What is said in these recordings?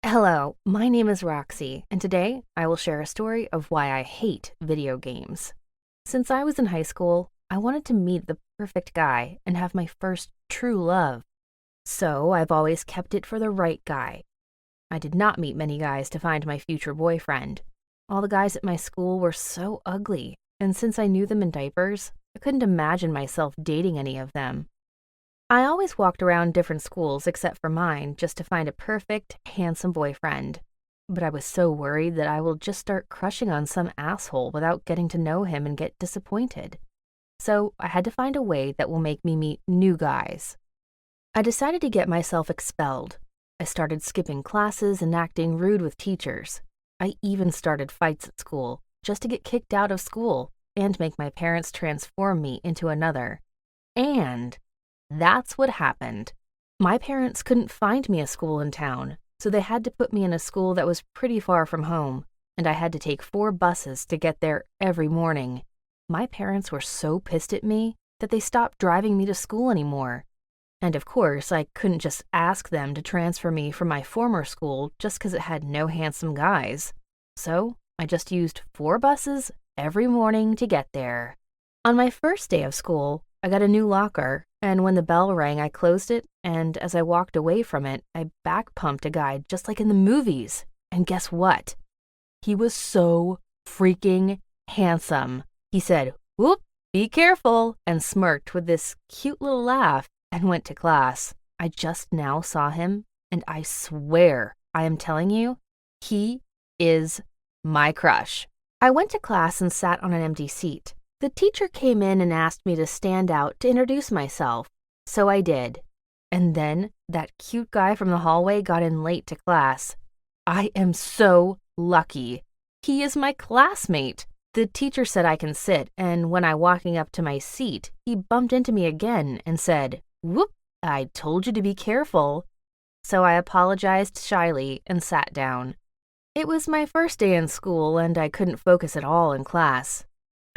Hello, my name is Roxy, and today I will share a story of why I hate video games. Since I was in high school, I wanted to meet the perfect guy and have my first true love. So I've always kept it for the right guy. I did not meet many guys to find my future boyfriend. All the guys at my school were so ugly, and since I knew them in diapers, I couldn't imagine myself dating any of them. I always walked around different schools except for mine just to find a perfect, handsome boyfriend. But I was so worried that I will just start crushing on some asshole without getting to know him and get disappointed. So I had to find a way that will make me meet new guys. I decided to get myself expelled. I started skipping classes and acting rude with teachers. I even started fights at school just to get kicked out of school and make my parents transform me into another. And that's what happened. My parents couldn't find me a school in town, so they had to put me in a school that was pretty far from home, and I had to take 4 buses to get there every morning. My parents were so pissed at me that they stopped driving me to school anymore. And of course, I couldn't just ask them to transfer me from my former school just because it had no handsome guys. So I just used 4 buses every morning to get there. On my first day of school, I got a new locker, and when the bell rang, I closed it, and as I walked away from it, I back-pumped a guy just like in the movies. And guess what? He was so freaking handsome. He said, "Whoop, be careful," and smirked with this cute little laugh and went to class. I just now saw him, and I swear, I am telling you, he is my crush. I went to class and sat on an empty seat. The teacher came in and asked me to stand out to introduce myself, so I did. And then that cute guy from the hallway got in late to class. I am so lucky. He is my classmate. The teacher said I can sit, and when I walking up to my seat, he bumped into me again and said, "Whoop, I told you to be careful." So I apologized shyly and sat down. It was my first day in school, and I couldn't focus at all in class.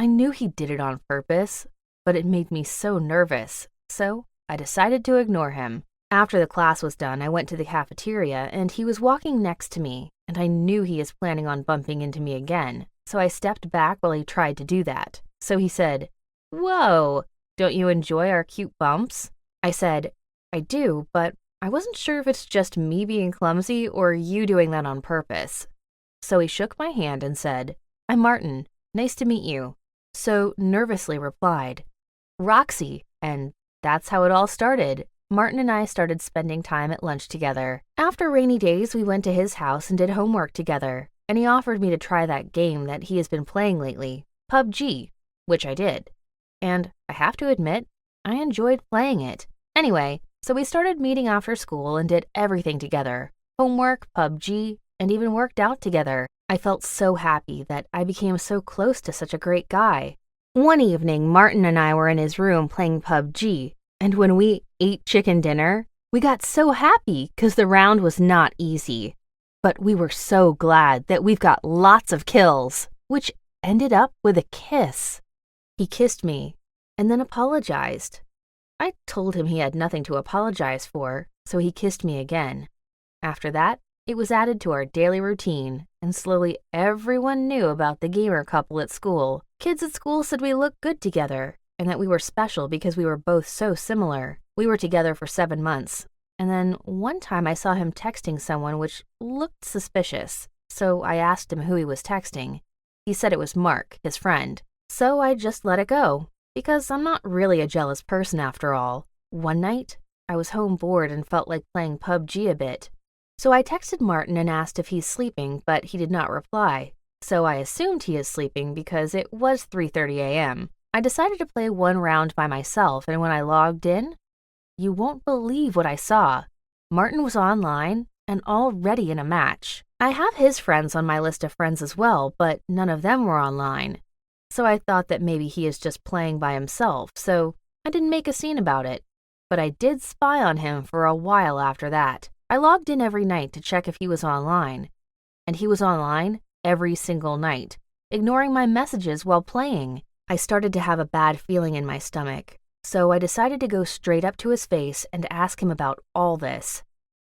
I knew he did it on purpose, but it made me so nervous, so I decided to ignore him. After the class was done, I went to the cafeteria, and he was walking next to me, and I knew he is planning on bumping into me again, so I stepped back while he tried to do that. So he said, "Whoa, don't you enjoy our cute bumps?" I said, "I do, but I wasn't sure if it's just me being clumsy or you doing that on purpose." So he shook my hand and said, "I'm Martin. Nice to meet you." So nervously replied, "Roxy," and that's how it all started. Martin and I started spending time at lunch together. After rainy days, we went to his house and did homework together, and he offered me to try that game that he has been playing lately, PUBG, which I did. And I have to admit, I enjoyed playing it. Anyway, so we started meeting after school and did everything together, homework, PUBG, and even worked out together. I felt so happy that I became so close to such a great guy. One evening, Martin and I were in his room playing PUBG, and when we ate chicken dinner, we got so happy because the round was not easy. But we were so glad that we've got lots of kills, which ended up with a kiss. He kissed me and then apologized. I told him he had nothing to apologize for, so he kissed me again. After that, it was added to our daily routine, and slowly everyone knew about the gamer couple at school. Kids at school said we looked good together, and that we were special because we were both so similar. We were together for 7 months, and then one time I saw him texting someone which looked suspicious, so I asked him who he was texting. He said it was Mark, his friend, so I just let it go, because I'm not really a jealous person after all. One night, I was home bored and felt like playing PUBG a bit. So I texted Martin and asked if he's sleeping, but he did not reply. So I assumed he is sleeping because it was 3:30 a.m. I decided to play one round by myself, and when I logged in, you won't believe what I saw. Martin was online and already in a match. I have his friends on my list of friends as well, but none of them were online. So I thought that maybe he is just playing by himself, so I didn't make a scene about it. But I did spy on him for a while after that. I logged in every night to check if he was online, and he was online every single night, ignoring my messages while playing. I started to have a bad feeling in my stomach, so I decided to go straight up to his face and ask him about all this.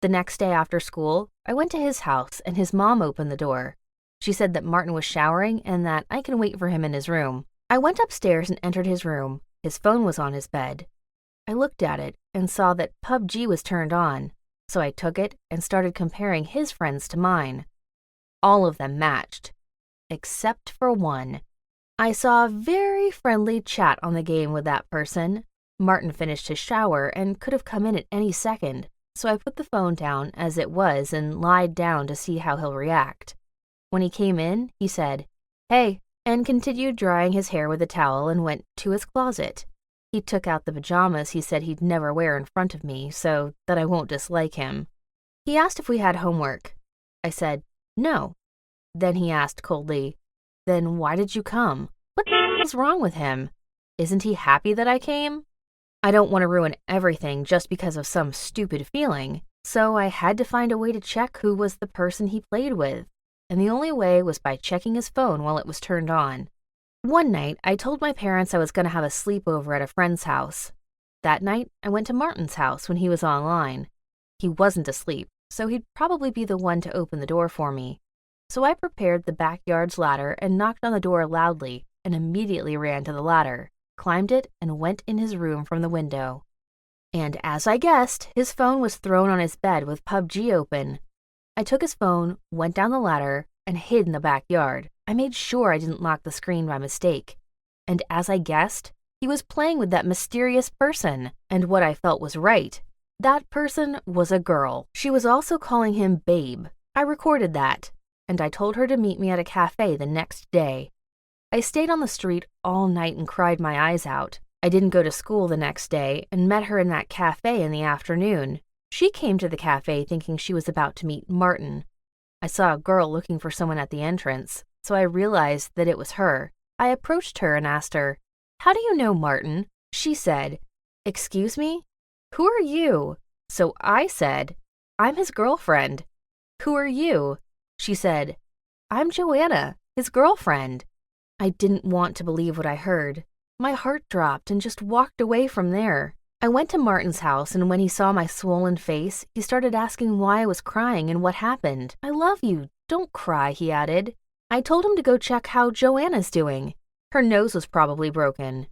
The next day after school, I went to his house and his mom opened the door. She said that Martin was showering and that I can wait for him in his room. I went upstairs and entered his room. His phone was on his bed. I looked at it and saw that PUBG was turned on, so I took it and started comparing his friends to mine. All of them matched, except for one. I saw a very friendly chat on the game with that person. Martin finished his shower and could have come in at any second, so I put the phone down as it was and lied down to see how he'll react. When he came in, he said, "Hey," and continued drying his hair with a towel and went to his closet. He took out the pajamas he said he'd never wear in front of me so that I won't dislike him. He asked if we had homework. I said, "No." Then he asked coldly, "Then why did you come? What the hell's wrong with him? Isn't he happy that I came?" I don't want to ruin everything just because of some stupid feeling, so I had to find a way to check who was the person he played with, and the only way was by checking his phone while it was turned on. One night, I told my parents I was going to have a sleepover at a friend's house. That night, I went to Martin's house when he was online. He wasn't asleep, so he'd probably be the one to open the door for me. So I prepared the backyard's ladder and knocked on the door loudly and immediately ran to the ladder, climbed it, and went in his room from the window. And as I guessed, his phone was thrown on his bed with PUBG open. I took his phone, went down the ladder, and hid in the backyard. I made sure I didn't lock the screen by mistake. And as I guessed, he was playing with that mysterious person, and what I felt was right. That person was a girl. She was also calling him babe. I recorded that, and I told her to meet me at a cafe the next day. I stayed on the street all night and cried my eyes out. I didn't go to school the next day and met her in that cafe in the afternoon. She came to the cafe thinking she was about to meet Martin. I saw a girl looking for someone at the entrance, so I realized that it was her. I approached her and asked her, "How do you know Martin?" She said, "Excuse me? Who are you?" So I said, "I'm his girlfriend." "Who are you?" She said, "I'm Joanna, his girlfriend." I didn't want to believe what I heard. My heart dropped and just walked away from there. I went to Martin's house, and when he saw my swollen face, he started asking why I was crying and what happened. "I love you. Don't cry," he added. I told him to go check how Joanna's doing. Her nose was probably broken.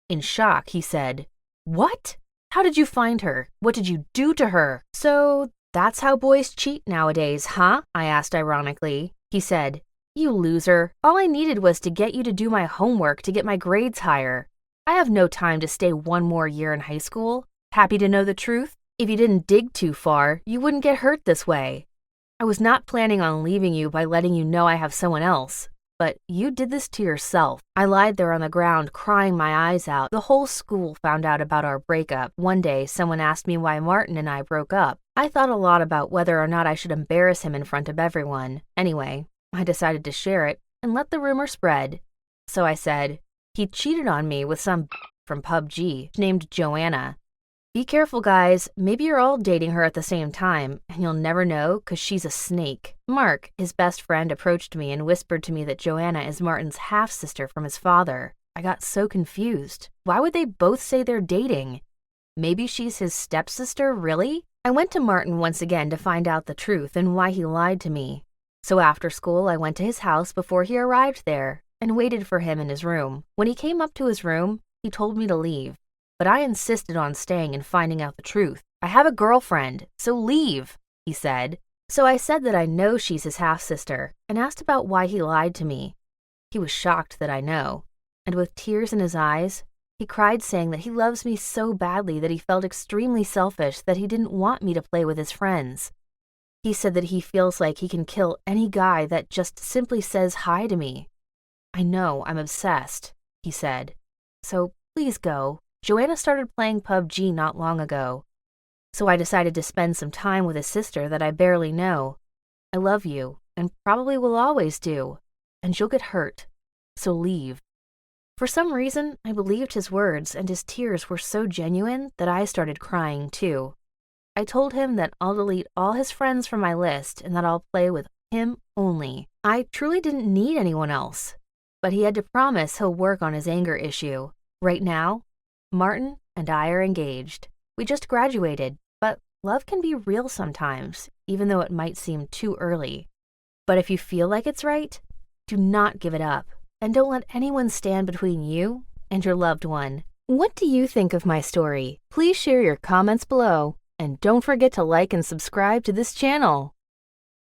In shock, he said, "What? How did you find her? What did you do to her?" "So that's how boys cheat nowadays, huh?" I asked ironically. He said, "You loser. All I needed was to get you to do my homework to get my grades higher. I have no time to stay one more year in high school. Happy to know the truth? If you didn't dig too far, you wouldn't get hurt this way. I was not planning on leaving you by letting you know I have someone else, but you did this to yourself." I lied there on the ground, crying my eyes out. The whole school found out about our breakup. One day, someone asked me why Martin and I broke up. I thought a lot about whether or not I should embarrass him in front of everyone. Anyway, I decided to share it and let the rumor spread. So I said, "He cheated on me with some from PUBG named Joanna. Be careful, guys. Maybe you're all dating her at the same time, and you'll never know because she's a snake." Mark, his best friend, approached me and whispered to me that Joanna is Martin's half-sister from his father. I got so confused. Why would they both say they're dating? Maybe she's his stepsister, really? I went to Martin once again to find out the truth and why he lied to me. So after school, I went to his house before he arrived there and waited for him in his room. When he came up to his room, he told me to leave, but I insisted on staying and finding out the truth. "I have a girlfriend, so leave," he said. So I said that I know she's his half-sister and asked about why he lied to me. He was shocked that I know, and with tears in his eyes, he cried saying that he loves me so badly that he felt extremely selfish that he didn't want me to play with his friends. He said that he feels like he can kill any guy that just simply says hi to me. "I know, I'm obsessed," he said. "So please go. Joanna started playing PUBG not long ago. So I decided to spend some time with a sister that I barely know. I love you, and probably will always do, and you'll get hurt. So leave." For some reason, I believed his words, and his tears were so genuine that I started crying too. I told him that I'll delete all his friends from my list and that I'll play with him only. I truly didn't need anyone else. But he had to promise he'll work on his anger issue. Right now, Martin and I are engaged. We just graduated, but Love can be real sometimes, even though it might seem too early. But if you feel like it's right, do not give it up, and don't let anyone stand between you and your loved one. What do you think of my story? Please share your comments below, and don't forget to like and subscribe to this channel.